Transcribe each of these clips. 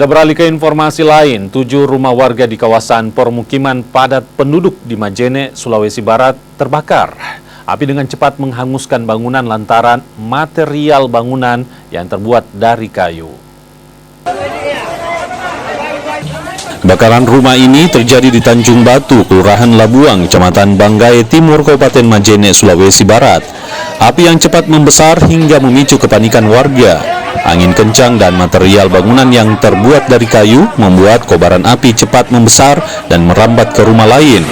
Kita beralih ke informasi lain, 7 rumah warga di kawasan permukiman padat penduduk di Majene, Sulawesi Barat terbakar. Api dengan cepat menghanguskan bangunan lantaran material bangunan yang terbuat dari kayu. Kebakaran rumah ini terjadi di Tanjung Batu, Kelurahan Labuang, Kecamatan Banggai Timur, Kabupaten Majene, Sulawesi Barat. Api yang cepat membesar hingga memicu kepanikan warga. Angin kencang dan material bangunan yang terbuat dari kayu membuat kobaran api cepat membesar dan merambat ke rumah lain.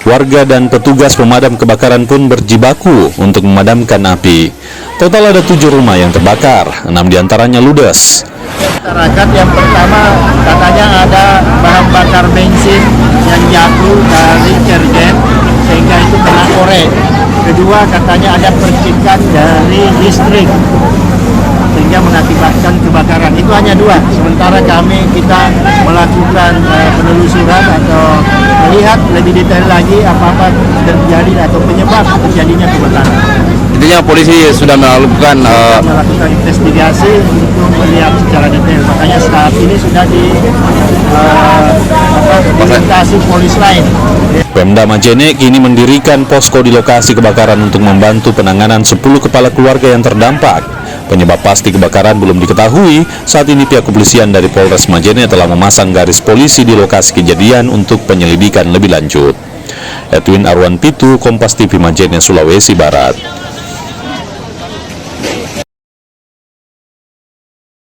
Warga dan petugas pemadam kebakaran pun berjibaku untuk memadamkan api. Total ada 7 rumah yang terbakar, 6 diantaranya ludes. Masyarakat yang pertama katanya ada bahan bakar bensin yang jatuh dari kergen sehingga itu kena korek. Kedua katanya ada percikan dari listrik sehingga mengakibatkan kebakaran. Itu hanya 2. Sementara kita melakukan penelusuran atau melihat lebih detail lagi apa-apa terjadi atau penyebab terjadinya kebakaran. Intinya polisi sudah melakukan investigasi untuk melihat secara detail. Makanya saat ini sudah diidentifikasi polis lain. Pemda Majene kini mendirikan posko di lokasi kebakaran untuk membantu penanganan 10 kepala keluarga yang terdampak. Penyebab pasti kebakaran belum diketahui. Saat ini pihak kepolisian dari Polres Majene telah memasang garis polisi di lokasi kejadian untuk penyelidikan lebih lanjut. Edwin Arwan Pitu, Kompas TV Majene, Sulawesi Barat.